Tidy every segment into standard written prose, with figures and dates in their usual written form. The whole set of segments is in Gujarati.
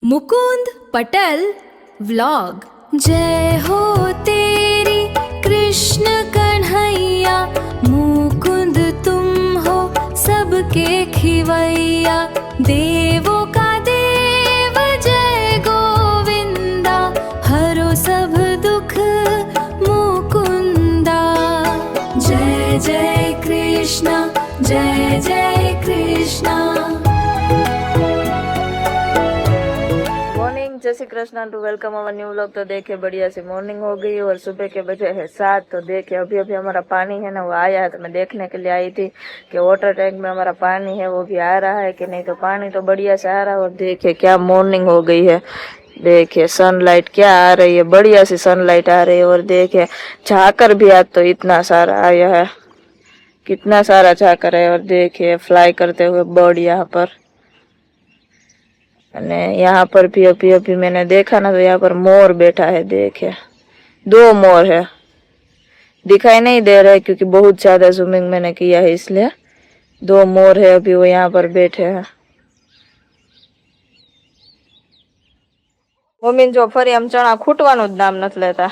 मुकुंद पटेल व्लॉग। जय हो तेरी कृष्ण कन्हैया, मुकुंद तुम हो सबके खिवैया। देवों का देव जय गोविंदा, हरो सब दुख मुकुंदा। जय जय कृष्णा, जय जय कृष्णा। जय Shri Krishna to welcome our new vlog. तो देखिए बढ़िया सी मॉर्निंग हो गई और सुबह के बजे है 7। तो देखिए अभी अभी हमारा पानी है ना वो आया है, तो मैं देखने के लिए आई थी कि वाटर टैंक में हमारा पानी है वो भी आ रहा है कि नहीं। तो पानी तो बढ़िया से आ रहा है और देखिए क्या मॉर्निंग हो गई है। देखिए सनलाइट क्या आ रही है, बढ़िया सी सनलाइट आ रही है। और देखिए झाकर भी आज तो इतना सारा आया है, कितना सारा झाकर है। और देखिए फ्लाई करते हुए बर्ड यहाँ पर, यहाँ पर भी अभी अभी मैंने देखा ना तो यहाँ पर मोर बैठा है। देखिए 2 मोर है, दिखाई नहीं दे रहा है क्योंकि बहुत ज्यादा जूमिंग मैंने किया है इसलिए। 2 मोर है अभी वो यहाँ पर बैठे हैं। मम्मी जो फरी हम चना खूटવાનું જ નામ નથી લેતા।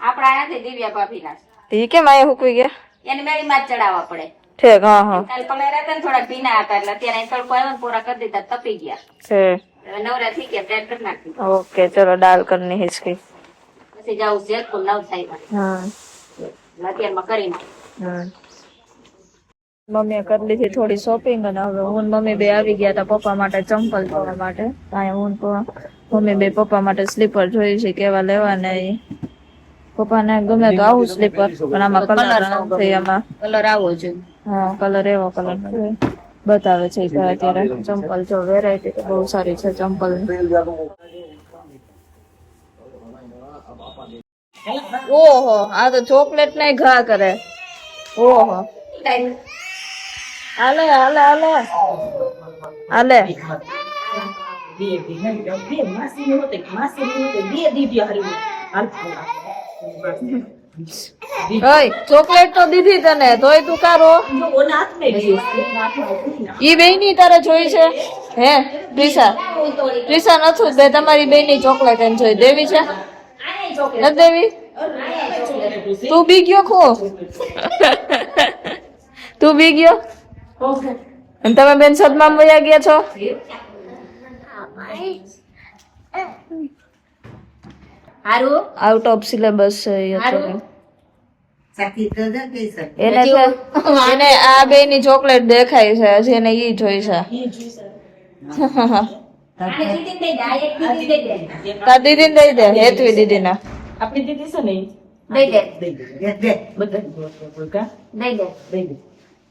આપડા નથી દિવ્યા ભાભીના ઈ કેમ આયા હુકવી ગયા? એને મેળી માં ચડાવવા પડે। ઠીક, હા હા કાલ પલેરા હતા ને થોડા ભીના હતા એટલે અત્યારે તડકો આવ્યો ને પૂરા કરી દીધા, તપી ગયા। હવે નવરા થઈ ગયા ત્યારે કરી નાખી। ओके चलो दाल करनी है इसकी। પછી જાઉં જેતપુર નવસારીમાં। અત્યારમાં કરી નાખું। મમ્મીએ કરી લીધી થોડી શોપિંગ અને હવે હું મમ્મી બે આવી ગયા હતા પપ્પા માટે ચંપલ જોવા માટે। ત્યાં હું મમ્મી બે પપ્પા માટે સ્લીપર જોઈ છે કેવા લેવાના। પપ્પાને ગમે તો આવું સ્લીપર, પણ આમાં કલર નથી, આમાં કલર આવો જોઈએ। હા કલર એવો કલર બતાવે છે કે અત્યારે ચંપલ જો વેરાયટી તો બહુ સારી છે ચંપલ। ઓહો આ તો ચોકલેટ ને ઘા કરે। ઓહો હાલે હાલે હાલે હાલે। ચોકલેટ તો દીધી તને તોય તું કારો ઈ બેની તારે જોઈ છે હે? પ્રિસા પ્રિસા નથી બે, તમારી બેની ચોકલેટ એને જોઈ દેવી છે નથી દેવી? તું બી ગયો ખો તું બી ગયો અને તમે બેન સદમામ વયા ગયા છો? હારું આઉટ ઓફ સિલેબસ છે એને આ બે ની ચોકલેટ દેખાય છે, હજી એને ઈ જોઈ છે। તાર દીદી ને દઈ દે, હેતવી દીદી ને આપણી દીદી છે ને દઈ દે, દઈ દે।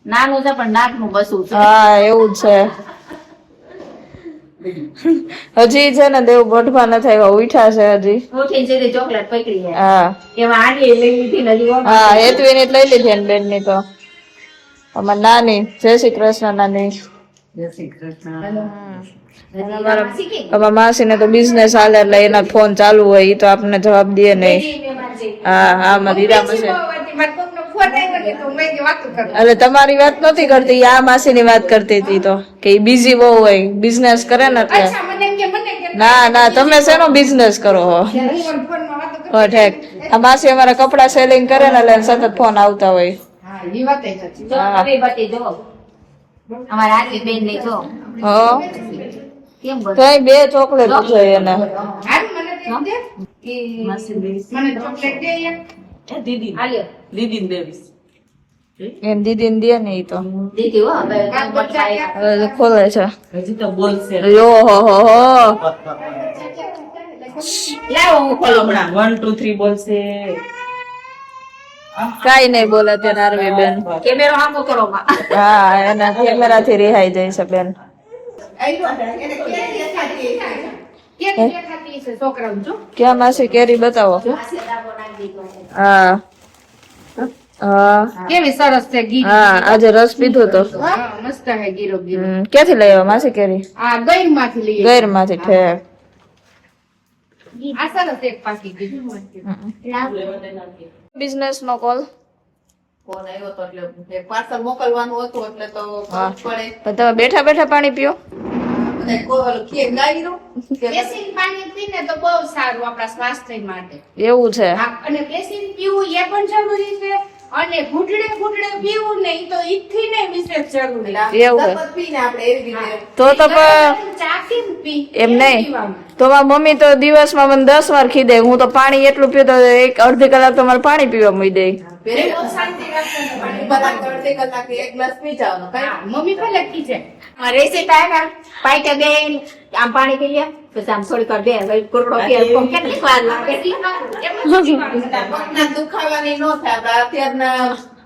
નાનું છે પણ નાકનું બસું છે। હા એવું જ છે। હજી છે ને દેવ ગોઠવા ન થાય ઉઠા છે હજી ઉઠીને સીધી ચોકલેટ પકડી છે। હા એમાં આડી લઈ લીધી ને હજી હા હેતવી ની લઈ લીધી ને બેન ની તો અમાર નાની। જય શ્રી કૃષ્ણ નાની। જય શ્રી કૃષ્ણ। અમારા માસી ને તો બિઝનેસ હાલે એટલે એના ફોન ચાલુ હોય ઈ તો આપને જવાબ દે નહીં। હા હા મારી દીરા પાસે અરે તમારી વાત નથી કરતી, આ માસી ની વાત કરતી હતી તો કે ઈ બીઝી બહુ હોય, બિઝનેસ કરે ને એટલે। ના ના તમે શેનો બિઝનેસ કરો હો? ઠીક આ માસી અમારા કપડા સેલિંગ કરે ને એટલે સતત ફોન આવતા હોય। અમારા આટલી બેન ને જો કેમ બોલ તો બે ચોકલેટ જોઈએ એને એમ દીદી ને દે ને ઈ તો દીદી હો હવે હવે ખોલે છે હજી તો બોલશે। યો હો હો લાવો હું ખોલો હમણાં 1 2 3 બોલશે। કાઈ નહીં બોલે ત્યારે આરવી બેન। કેમેરો હામો કરો માં। હા એના કેમેરા થી રિહાઈ જાય છે બેન। ક્યાં માસી કેરી બતાવો? હા હા કેવી સરસ છે ગીર। હા આજે રસ પીધો તો મસ્ત હે ગીરો ગીરો। ક્યાંથી લઈ આવ્યા માસી કેરી? આ ગઈર માંથી લઈ ગૈર માંથી ઠેક। આ સરસ એક પાકી ગઈ। બિઝનેસ નો કોલ ફોન આવ્યો તો એટલે પાર્સલ મોકલવાનું હતું એટલે તો પડે। તમે બેઠા બેઠા પાણી પીઓ? અને કે ગાયરું બેસીને પાણી પીને તો બહુ સારું આપણા સ્વાસ્થ્ય માટે. એવું છે હા, અને બેસીને પીવું એ પણ જરૂરી છે અને ઘૂંટડે પીવું ને ઈ તો ઈથી ને વિશેષ જરૂરી. એવું છે. શરબત પીને આપણે એવી રીતે તો ચાખીને પી એમ નહીં પીવાનું. તો મારી મમ્મી તો દિવસમાં મને 10 વાર ખીદે. હું તો પાણી એટલું પીતો એક અડધી કલાક તો મારે પાણી પીવા મૂકી દે. પહેલા બહુ શાંતિ રાખશે પાણી. કલાક અડધી કલાકે એક ગ્લાસ પી જવાનો કઈ હા, મમ્મી ભલે કીધે રેસી ટાઈમ પાઈટે બેન આમ પાણી પી લે પછી આમ થોડીક વાર બે કુરડો કે કેટલી વાર લાગે એમ જ પીવાનું. પગના દુખાવાની ન થાય આપણા અત્યારના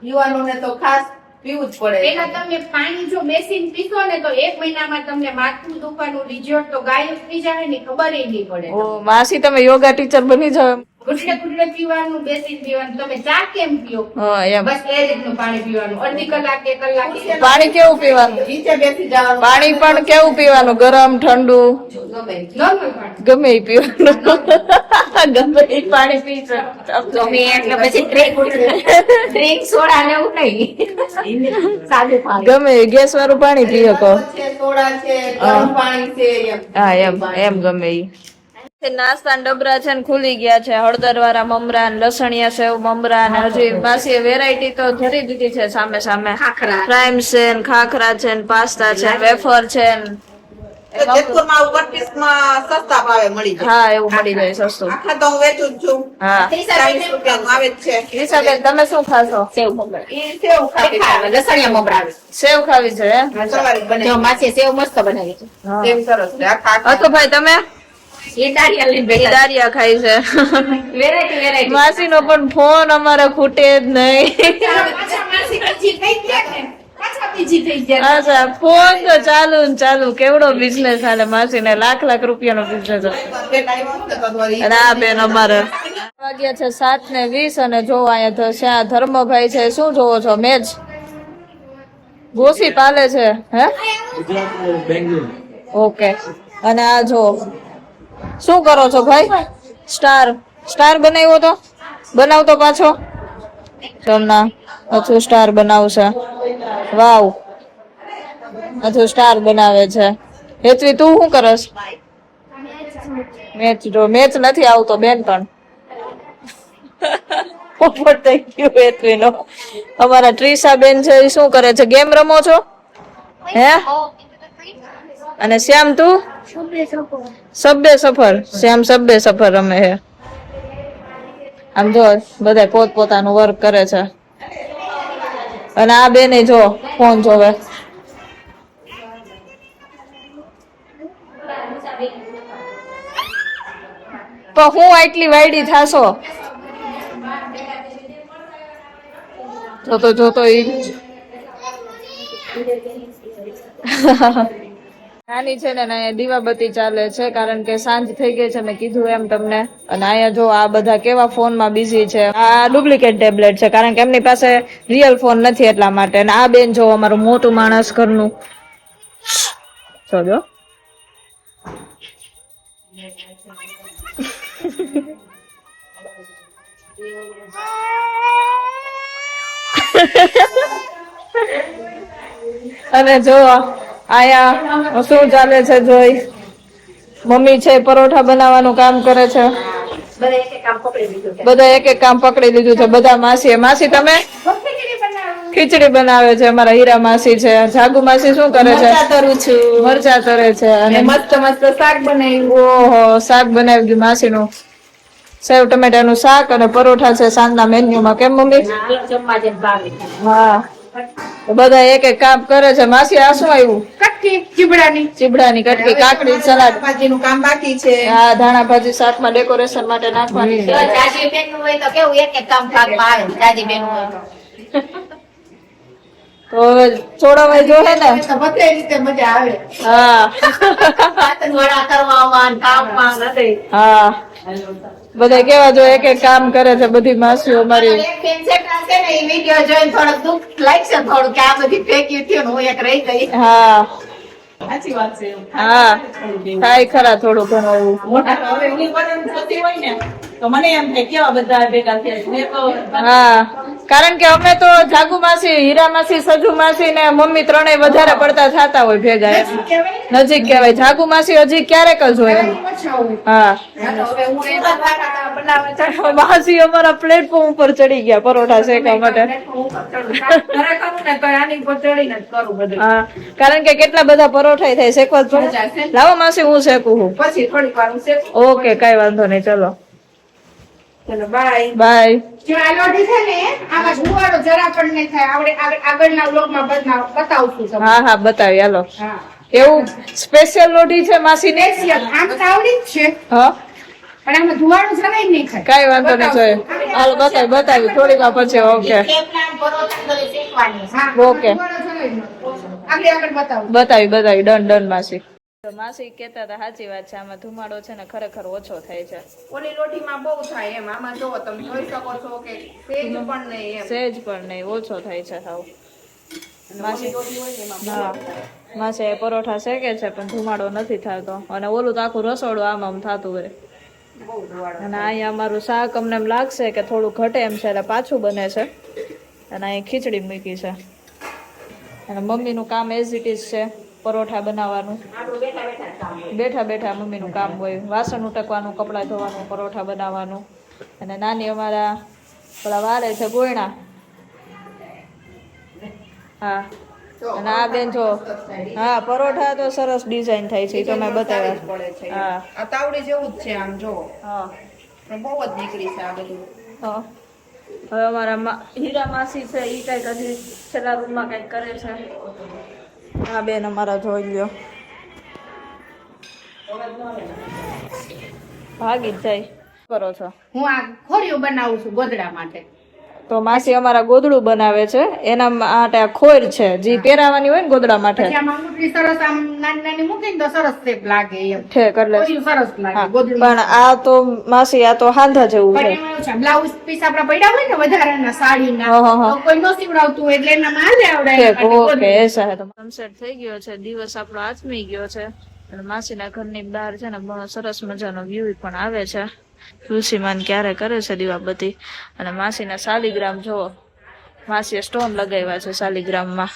યુવાનોને તો ખાસ પીવું જ પડે પેલા તમે પાણી જો બેસીને પીશો ને તો 1 મહિનામાં તમને માથું દુખવાનું રિઝલ્ટ તો ગાયબ થઈ જાય ને ખબર નહીં પડે. ઓ માસી તમે યોગા ટીચર બની જાવ. ઘૂંટડે પીવાનું, બેસીને પીવાનું. તમે ચા કેમ પીઓ? હા એમ. બસ એ રીતનું પાણી પીવાનું. અડધી કલાકે કલાકે પાણી કેવું પીવાનું? નીચે બેસી જવાનું પાણી પણ કેવું પીવાનું? ગરમ ઠંડુ ગમે નોર્મલ પાણી. ગમે એ પીવાનું. ગમે એ પાણી પી શકો. એટલે પછી ડ્રિંક સોડા ને એવું નહીં સાદું પાણી ગમે ગેસ વાળું પાણી પી શકો. છે સોડા છે ગરમ પાણી છે એમ હા એમ ગમે ઈ. નાસ્તા ડબરા છે ને ખુલી ગયા છે. હળદર વાળા મમરા ને લસણિયા સેવ મમરા ને હજી પાછી વેરાયટી તો ધરી દીધી છે સામે ફ્રાઈમ્સ છે ને ખાખરા છે ને પાસ્તા છે વેફર છે ને જેતપુરમાં આવું 32 માં સસ્તા ભાવે મળી જાય હા એવું મળી જાય સસ્તું. આખા તો હું વેચું જ છું હા 40 રૂપિયાનું આવે જ છે ઈશાબેન તમે શું ખાશો? સેવ મમરા ઈ સેવ ખાતી આવે લસણિયા મમરા આવે સેવ ખાવી છે હે? સવારે બને જો માસી સેવ મસ્ત બનાવી છે સેવ સરસ છે આખા હતો ભાઈ તમે એ દાળિયા લઈને બેઠા દારિયા ખાઈ છે. વેરાયટી માસી નો પણ ફોન અમારે ખૂટે જ નહીં. પાછા માસી બીજી થઈ ગયા ને પાછા બીજી થઈ ગયા. અચ્છા ફોન તો ચાલુ ને ચાલુ. કેવડો બિઝનેસ હાલે માસી ને લાખ રૂપિયાનો બિઝનેસ. અને આ બેન અમારે વાગ્યા છે 7:20 અને જો અહીંયા તો શ્યાં ધર્મભાઈ છે. શું જોવો છો? મેચ ગોસી પાલે છે હે? ઓકે. અને આ જો શું કરો છો ભાઈ? સ્ટાર બનાવ્યો તો બનાવતો પાછો તમને પાછું સ્ટાર બનાવશે. વાવ પાછું સ્ટાર બનાવે છે. હેતવી તું શું કરસ? મેચ નથી આવતો બેન પણ પોપટ થઈ ગયું હેતવી નો. અમારા ટ્રીસા બેન છે એ શું કરે છે? ગેમ રમો છો હે? અને શ્યામ તું સબ્બે સફર શ્યામ સબ્બે સફર રમે છે. આમ જો બધા પોતપોતાનું વર્ક કરે છે. અને આ બેને જો ફોન જોવે. તો હું આટલી વાયડી થાશો જોતો ઈ નાની છે ને અહીંયા દીવાબત્તી ચાલે છે કારણ કે સાંજ થઈ ગઈ છે મેં કીધું એમ તમને. અને અહીંયા જો આ બધા કેવા ફોનમાં બિઝી છે. આ ડુપ્લિકેટ ટેબ્લેટ છે કારણ કે એમની પાસે રિયલ ફોન નથી એટલા માટે. અને આ બેન જો અમારું મોટું માણસ ઘરનું જો અને જો આયા શું ચાલે છે જોઈ. મમ્મી છે પરોઠા બનાવવાનું કામ કરે છે. બધા એક એક કામ પકડી લીધું છે. બધા માસી તમે ખીચડી બનાવે છે. અમારા હીરા માસી છે. જાગુ માસી શું કરે છે? મરચા તરે છે. અને મસ્ત શાક બનાવ્યું. ઓહો શાક બનાવી ગયું માસી નું. સેવ ટમેટાનું શાક અને પરોઠા છે સાંજના મેન્યુમાં. કેમ મમ્મી? હા બધા એક એક કામ કરે છે. માસી આ શું આવ્યું? કટકી ચીબડાની કટકી કાકડી સલાડ ભાજીનું કામ બાકી છે હા ધાણા ભાજી શાકમાં ડેકોરેશન માટે નાખવાની છે. જાજી બેન નું હોય તો કેવું એક એક કામ ભાગમાં આવે જાજી બેન હોય તો હવે છોડવાય જો હે ને તો બધી રીતે મજા આવે હા વડા કરવામાં કામમાં નથી હા બધા કેવા જો એક એક કામ કરે છે બધી માસીઓ મારી. એક પેન્સેટા છે ને એ વિડિયો જોઈને થોડું દુઃખ લાગશે થોડું કે આ બધી ફેંકી થયું ને હું એક રહી ગઈ હા સાચી વાત છે હા થાય ખરા થોડું ઘણું એવું. મોટા હવે હું બને થતી હોય ને તો તો મને એમ થાય કેવા બધા ભેગા થયા મેં તો હા, કારણ કે અમે તો જાગુ માસી, હીરા માસી, સજુ માસી ને મમ્મી ત્રણેય વધારે પડતા થતા હોય ભેગા એમ. નજીક કહેવાય. જાગુ માસી હજી ક્યારેક જ હોય એમ. હા, હવે હું એ ખાના બનાવે છે માસી અમારા પ્લેટફોર્મ ઉપર ચડી ગયા પરોઠા શેકવા માટે. ખરેખર ને તો આની પર ચડીને જ કરું બધું. હા, કારણ કે કેટલા બધા પરોઠા થાય શેકવા જ પડે. લાવો માસી હું શેકું છું. પછી થોડીક વાર હું શેકું. ઓકે, કઈ વાંધો નહીં, ચલો ચલો બાય. બાય. જો આ લોઢી છે ને આમાં ધુવાડો જરા પણ નહીં થાય. આગળના વ્લોગમાં બતાવશું તમને. હા હા, બતાવી હાલો. હા એવું સ્પેશિયલ લોઢી છે માસી ને? આમ તો આવડી જ છે હા, પણ આમાં ધુવાડો જરાય નહીં થાય. કઈ વાંધો નહીં, જોઈએ હાલો બતાવી થોડી વાર પછી. ઓકે હા, ઓકે. ધુવાડો જરાય નહીં. આગળ બતાવું. બતાવી ડન માસી. તો માસી કહેતા હતા સાચી વાત છે, આમાં ધુમાડો છે ને ખરેખર ઓછો થાય છે. ઓલી લોટીમાં બહુ થાય એમ. આમાં જો તમે જોઈ શકો છો કે સેજ પણ નહીં એમ. સહેજ પણ નહીં, ઓછો થાય છે સાવ. માસી હા, માસી એ પરોઠા શેકે છે પણ ધુમાડો નથી થતો. અને ઓલું તો આખું રસોડું આમ થતું હોય. અને અહીંયા અમારું શાક અમને એમ લાગશે કે થોડું ઘટે એમ છે એટલે પાછું બને છે. અને અહીં ખીચડી મૂકી છે. અને મમ્મીનું કામ એઝ ઇટ ઇઝ છે, પરોઠા બનાવવાનું. બેઠા મમ્મીનું કામ હોય, વાસણ ઉટકવાનું, કપડાં ધોવાનું, પરોઠા બનાવવાનું. અને નાની અમારા પેલા વારે છે ગોયણા. હા, અને આ બેન જો, હા પરોઠા તો સરસ ડિઝાઇન થાય છે, એ તો મેં બતાવ્યા. હા આ તાવડી જેવું જ છે આમ જો. હા, પણ બહુ જ નીકળી છે આ બધું. હા. હવે અમારા હીરા માસી છે, એ કઈક હજી છેલ્લા રૂમમાં કઈક કરે છે. આ બેન અમારા જોઈ લ્યો, ભાગી જ જાય. કરો છો? હું આ ખોરિયું બનાવું છું ગોદડા માટે. તો માસી અમારા ગોદડું બનાવે છે, એના માટે આ ખોર છે જે પહેરાવાની હોય ને ગોદડા માટે. પછી આમાં મુઠી સરસ આમ નાની મૂકીને તો સરસ શેપ લાગે એમ. ઠેક એટલે ખોરિયું સરસ લાગે હા, ગોદડું. પણ આ તો માસી આ તો હાંધા જેવું પણ છે. એમાં એવું છે, બ્લાઉઝ પીસ આપડા પડ્યા હોય ને વધારાના સાડીના, હા, હા. તો કોઈ નો સીવડાવતું હોય એટલે એનામાં હાલે આવડાય ઠેક, માટે ઓકે ગોદડું. એસા હે. તો સનસેટ થઈ ગયો છે, દિવસ આપણો આથમી ગયો છે. અને માસીના ઘરની બહાર છે ને બહુ સરસ મજાનો વ્યૂ પણ આવે છે. તુલસીમાન ક્યારે કરે છે દીવાબત્તી. અને માસીના શાલિગ્રામ જોવો, માસીએ સ્ટોન લગાવ્યા છે શાલિગ્રામમાં.